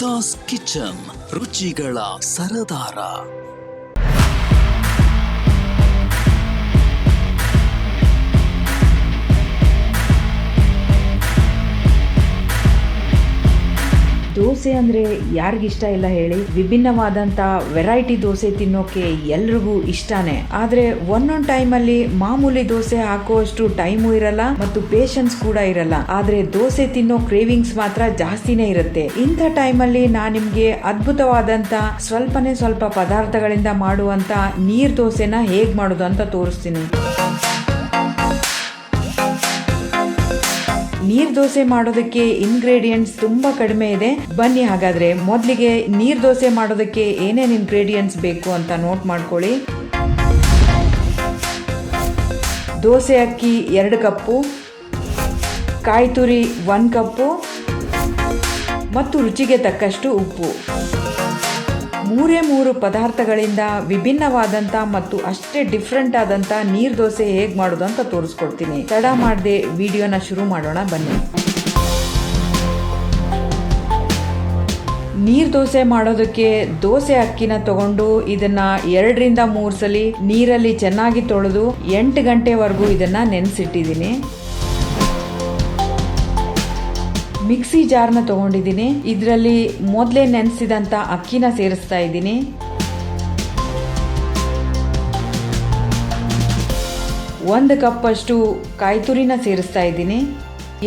Sunitha's kitchen, ರುಚಿಗಳ ಸರದಾರ. ದೋಸೆ ಅಂದರೆ ಯಾರಿಗಿಷ್ಟ ಇಲ್ಲ ಹೇಳಿ. ವಿಭಿನ್ನವಾದಂಥ ವೆರೈಟಿ ದೋಸೆ ತಿನ್ನೋಕೆ ಎಲ್ರಿಗೂ ಇಷ್ಟನೇ. ಆದರೆ ಒಂದೊಂದು ಟೈಮಲ್ಲಿ ಮಾಮೂಲಿ ದೋಸೆ ಹಾಕುವಷ್ಟು ಟೈಮು ಇರಲ್ಲ ಮತ್ತು ಪೇಷನ್ಸ್ ಕೂಡ ಇರಲ್ಲ. ಆದರೆ ದೋಸೆ ತಿನ್ನೋ ಕ್ರೇವಿಂಗ್ಸ್ ಮಾತ್ರ ಜಾಸ್ತಿನೇ ಇರುತ್ತೆ. ಇಂಥ ಟೈಮಲ್ಲಿ ನಾನು ನಿಮಗೆ ಅದ್ಭುತವಾದಂಥ ಸ್ವಲ್ಪನೇ ಸ್ವಲ್ಪ ಪದಾರ್ಥಗಳಿಂದ ಮಾಡುವಂಥ ನೀರ್ ದೋಸೆನ ಹೇಗೆ ಮಾಡೋದು ಅಂತ ತೋರಿಸ್ತೀನಿ. ನೀರ್ ದೋಸೆ ಮಾಡೋದಕ್ಕೆ ಇಂಗ್ರೀಡಿಯೆಂಟ್ಸ್ ತುಂಬಾ ಕಡಿಮೆ ಇದೆ. ಬನ್ನಿ ಹಾಗಾದ್ರೆ ಮೊದಲಿಗೆ ನೀರ್ ದೋಸೆ ಮಾಡೋದಕ್ಕೆ ಏನೇನು ಇಂಗ್ರೀಡಿಯೆಂಟ್ಸ್ ಬೇಕು ಅಂತ ನೋಟ್ ಮಾಡ್ಕೊಳ್ಳಿ. ದೋಸೆ ಅಕ್ಕಿ 2 ಕಪ್ಪು, ಕಾಯಿ ತುರಿ 1 ಕಪ್ಪು ಮತ್ತು ರುಚಿಗೆ ತಕ್ಕಷ್ಟು ಉಪ್ಪು. 3 ಪದಾರ್ಥಗಳಿಂದ ವಿಭಿನ್ನವಾದಂಥ ಮತ್ತು ಅಷ್ಟೇ ಡಿಫ್ರೆಂಟ್ ಆದಂಥ ನೀರ್ ದೋಸೆ ಹೇಗೆ ಮಾಡೋದು ಅಂತ ತೋರಿಸ್ಕೊಡ್ತೀನಿ. ತಡ ಮಾಡದೆ ವಿಡಿಯೋನ ಶುರು ಮಾಡೋಣ ಬನ್ನಿ. ನೀರ್ ದೋಸೆ ಮಾಡೋದಕ್ಕೆ ದೋಸೆ ಅಕ್ಕಿನ ತಗೊಂಡು ಇದನ್ನ 2 ರಿಂದ 3 ಸಲ ನೀರಲ್ಲಿ ಚೆನ್ನಾಗಿ ತೊಳೆದು 8 ಗಂಟೆವರೆಗೂ ಇದನ್ನ ನೆನೆಸಿಟ್ಟಿದ್ದೀನಿ. ಮಿಕ್ಸಿ ಜಾರ್ನ ತಗೊಂಡಿದ್ದೀನಿ. ಇದರಲ್ಲಿ ಮೊದಲೇ ನೆನೆಸಿದಂಥ ಅಕ್ಕಿನ ಸೇರಿಸ್ತಾ ಇದ್ದೀನಿ. ಒಂದು ಕಪ್ ಅಷ್ಟು ಕಾಯಿ ತುರಿನ ಸೇರಿಸ್ತಾ ಇದ್ದೀನಿ.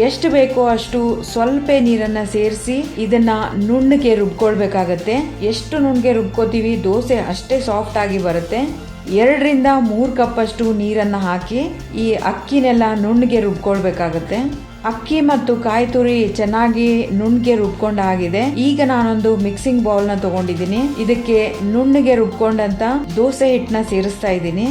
ಎಷ್ಟು ಬೇಕೋ ಅಷ್ಟು ಸ್ವಲ್ಪ ನೀರನ್ನ ಸೇರಿಸಿ ಇದನ್ನ ನುಣ್ಣಗೆ ರುಬ್ಕೊಳ್ಬೇಕಾಗತ್ತೆ. ಎಷ್ಟು ನುಣ್ಣಗೆ ರುಬ್ಕೋತೀವಿ ದೋಸೆ ಅಷ್ಟೇ ಸಾಫ್ಟ್ ಆಗಿ ಬರುತ್ತೆ. 2 ರಿಂದ 3 ಕಪ್ ಅಷ್ಟು ನೀರನ್ನ ಹಾಕಿ ಈ ಅಕ್ಕಿನೆಲ್ಲ ನುಣ್ಣಗೆ ರುಬ್ಕೊಳ್ಬೇಕಾಗತ್ತೆ. ಅಕ್ಕಿ ಮತ್ತು ಕಾಯಿ ತುರಿ ಚೆನ್ನಾಗಿ ನುಣ್ಣಗೆ ರುಬ್ಕೊಂಡಾಗಿದೆ. ಈಗ ನಾನೊಂದು ಮಿಕ್ಸಿಂಗ್ ಬೌಲ್ ನ ತಗೊಂಡಿದ್ದೀನಿ. ಇದಕ್ಕೆ ನುಣ್ಣಗೆ ರುಬ್ಕೊಂಡಂತ ದೋಸೆ ಹಿಟ್ಟನ್ನ ಸೇರಿಸ್ತಾ ಇದ್ದೀನಿ.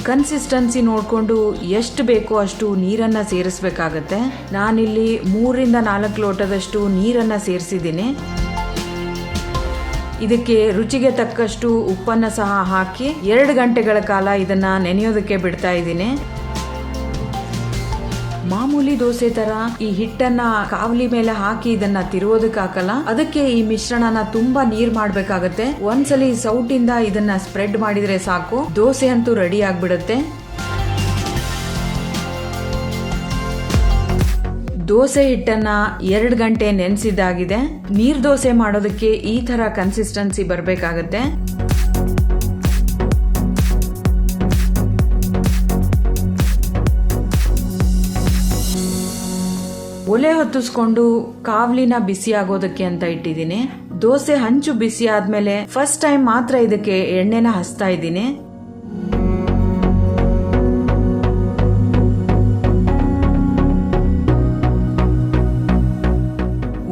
ಕನ್ಸಿಸ್ಟೆನ್ಸಿ ನೋಡಿಕೊಂಡು ಎಷ್ಟು ಬೇಕೋ ಅಷ್ಟು ನೀರನ್ನ ಸೇರಿಸಬೇಕಾಗತ್ತೆ. ನಾನಿಲ್ಲಿ 3 ರಿಂದ 4 ಲೋಟದಷ್ಟು ನೀರನ್ನ ಸೇರಿಸಿದ್ದೀನಿ. ಇದಕ್ಕೆ ರುಚಿಗೆ ತಕ್ಕಷ್ಟು ಉಪ್ಪನ್ನ ಸಹ ಹಾಕಿ 2 ಗಂಟೆಗಳ ಕಾಲ ಇದನ್ನ ನೆನೆಯೋದಕ್ಕೆ ಬಿಡ್ತಾ ಇದ್ದೀನಿ. ಮಾಮೂಲಿ ದೋಸೆ ತರ ಈ ಹಿಟ್ಟನ್ನ ಕಾವಲಿ ಮೇಲೆ ಹಾಕಿ ಇದನ್ನ ತಿರುವುದಕ್ಕೆ ಹಾಕಲ್ಲ. ಅದಕ್ಕೆ ಈ ಮಿಶ್ರಣನ ತುಂಬಾ ನೀರ್ ಮಾಡ್ಬೇಕಾಗತ್ತೆ. ಒಂದ್ಸಲಿ ಸೌಟಿಂದ ಇದನ್ನ ಸ್ಪ್ರೆಡ್ ಮಾಡಿದ್ರೆ ಸಾಕು, ದೋಸೆ ಅಂತೂ ರೆಡಿ ಆಗ್ಬಿಡುತ್ತೆ. ದೋಸೆ ಹಿಟ್ಟನ್ನ 2 ಗಂಟೆ ನೆನೆಸಿದ್ದಾಗಿದೆ. ನೀರ್ ದೋಸೆ ಮಾಡೋದಕ್ಕೆ ಈ ತರ ಕನ್ಸಿಸ್ಟೆನ್ಸಿ ಬರ್ಬೇಕಾಗತ್ತೆ. ಒಲೆ ಹೊತ್ತಿಸ್ಕೊಂಡು ಕಾವಲಿನ ಬಿಸಿ ಆಗೋದಕ್ಕೆ ಅಂತ ಇಟ್ಟಿದ್ದೀನಿ. ದೋಸೆ ಹಂಚು ಬಿಸಿ ಆದ್ಮೇಲೆ ಫಸ್ಟ್ ಟೈಮ್ ಮಾತ್ರ ಇದಕ್ಕೆ ಎಣ್ಣೆನ ಹಚ್ತಾ ಇದ್ದೀನಿ.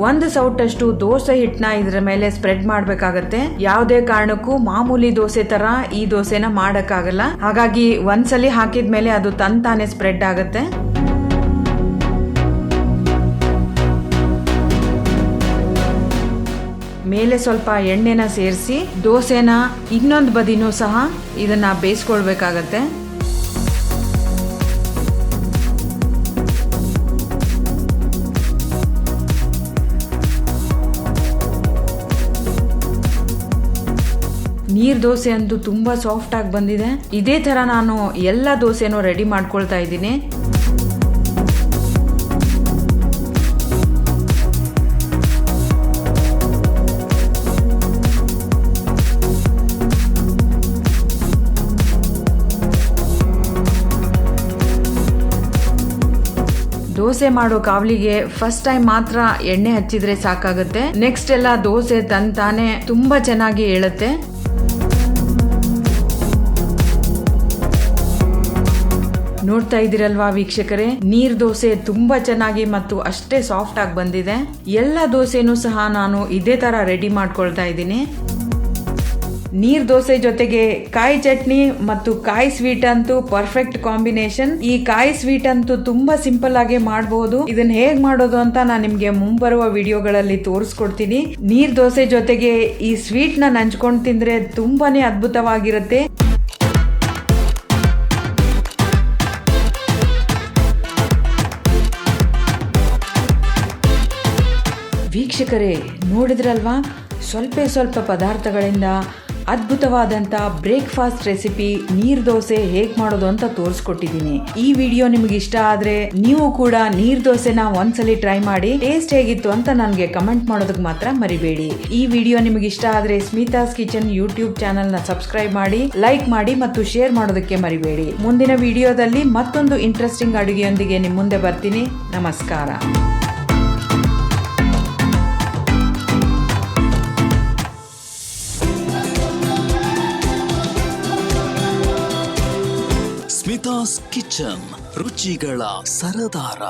ಒಂದು ಸೌಟಷ್ಟು ದೋಸೆ ಹಿಟ್ಟನ್ನ ಇದರ ಮೇಲೆ ಸ್ಪ್ರೆಡ್ ಮಾಡ್ಬೇಕಾಗತ್ತೆ. ಯಾವುದೇ ಕಾರಣಕ್ಕೂ ಮಾಮೂಲಿ ದೋಸೆ ತರ ಈ ದೋಸೆನ ಮಾಡಕ್ಕಾಗಲ್ಲ. ಹಾಗಾಗಿ ಒಂದ್ಸಲಿ ಹಾಕಿದ್ಮೇಲೆ ಅದು ತಂತಾನೆ ಸ್ಪ್ರೆಡ್ ಆಗತ್ತೆ. ಮೇಲೆ ಸ್ವಲ್ಪ ಎಣ್ಣೆನ ಸೇರಿಸಿ ದೋಸೆನ ಇನ್ನೊಂದು ಬದಿನೂ ಸಹ ಇದನ್ನ ಬೇಯಿಸ್ಕೊಳ್ಬೇಕಾಗತ್ತೆ. ನೀರ್ ದೋಸೆ ಅಂತೂ ತುಂಬಾ ಸಾಫ್ಟ್ ಆಗಿ ಬಂದಿದೆ. ಇದೇ ತರ ನಾನು ಎಲ್ಲ ದೋಸೆನೂ ರೆಡಿ ಮಾಡ್ಕೊಳ್ತಾ ಇದ್ದೀನಿ. ದೋಸೆ ಮಾಡೋ ಕಾವಲಿಗೆ ಫಸ್ಟ್ ಟೈಮ್ ಮಾತ್ರ ಎಣ್ಣೆ ಹಚ್ಚಿದ್ರೆ ಸಾಕಾಗುತ್ತೆ. ನೆಕ್ಸ್ಟ್ ಎಲ್ಲ ದೋಸೆ ತಂತಾನೆ ತುಂಬಾ ಚೆನ್ನಾಗಿ ಏಳುತ್ತೆ. ನೋಡ್ತಾ ಇದ್ದೀರಲ್ವಾ ವೀಕ್ಷಕರೇ, ನೀರ್ ದೋಸೆ ತುಂಬಾ ಚೆನ್ನಾಗಿ ಮತ್ತು ಅಷ್ಟೇ ಸಾಫ್ಟ್ ಆಗಿ ಬಂದಿದೆ. ಎಲ್ಲ ದೋಸೆನೂ ಸಹ ನಾನು ಇದೇ ತರ ರೆಡಿ ಮಾಡ್ಕೊಳ್ತಾ ಇದ್ದೀನಿ. ನೀರ್ ದೋಸೆ ಜೊತೆಗೆ ಕಾಯಿ ಚಟ್ನಿ ಮತ್ತು ಕಾಯಿ ಸ್ವೀಟ್ ಅಂತೂ ಪರ್ಫೆಕ್ಟ್ ಕಾಂಬಿನೇಷನ್. ಈ ಕಾಯಿ ಸ್ವೀಟ್ ಅಂತೂ ತುಂಬಾ ಸಿಂಪಲ್ ಆಗಿ ಮಾಡಬಹುದು. ಇದನ್ನ ಹೇಗ್ ಮಾಡೋದು ಅಂತ ನಾನು ನಿಮ್ಗೆ ಮುಂಬರುವ ವಿಡಿಯೋಗಳಲ್ಲಿ ತೋರಿಸ್ಕೊಡ್ತೀನಿ. ನೀರ್ ದೋಸೆ ಜೊತೆಗೆ ಈ ಸ್ವೀಟ್ ನ ನಂಚ್ಕೊಂಡು ತಿಂದ್ರೆ ತುಂಬಾನೇ ಅದ್ಭುತವಾಗಿರುತ್ತೆ. ವೀಕ್ಷಕರೇ, ನೋಡಿದ್ರಲ್ವಾ, ಸ್ವಲ್ಪ ಪದಾರ್ಥಗಳಿಂದ ಅದ್ಭುತವಾದಂಥ ಬ್ರೇಕ್ಫಾಸ್ಟ್ ರೆಸಿಪಿ ನೀರ್ ದೋಸೆ ಹೇಗೆ ಮಾಡೋದು ಅಂತ ತೋರಿಸ್ಕೊಟ್ಟಿದ್ದೀನಿ. ಈ ವಿಡಿಯೋ ನಿಮ್ಗೆ ಇಷ್ಟ ಆದ್ರೆ ನೀವು ಕೂಡ ನೀರ್ ದೋಸೆನ ಒಂದ್ಸಲಿ ಟ್ರೈ ಮಾಡಿ ಟೇಸ್ಟ್ ಹೇಗಿತ್ತು ಅಂತ ನನಗೆ ಕಮೆಂಟ್ ಮಾಡೋದಕ್ಕೆ ಮಾತ್ರ ಮರಿಬೇಡಿ. ಈ ವಿಡಿಯೋ ನಿಮ್ಗೆ ಇಷ್ಟ ಆದ್ರೆ ಸ್ಮಿತಾಸ್ ಕಿಚನ್ ಯೂಟ್ಯೂಬ್ ಚಾನೆಲ್ ನ ಸಬ್ಸ್ಕ್ರೈಬ್ ಮಾಡಿ, ಲೈಕ್ ಮಾಡಿ ಮತ್ತು ಶೇರ್ ಮಾಡೋದಕ್ಕೆ ಮರಿಬೇಡಿ. ಮುಂದಿನ ವಿಡಿಯೋದಲ್ಲಿ ಮತ್ತೊಂದು ಇಂಟ್ರೆಸ್ಟಿಂಗ್ ಅಡುಗೆಯೊಂದಿಗೆ ನಿಮ್ಮ ಮುಂದೆ ಬರ್ತೀನಿ. ನಮಸ್ಕಾರ. ಸ್ಮಿತಾಸ್ ಕಿಚನ್, ರುಚಿಗಳ ಸರದಾರ.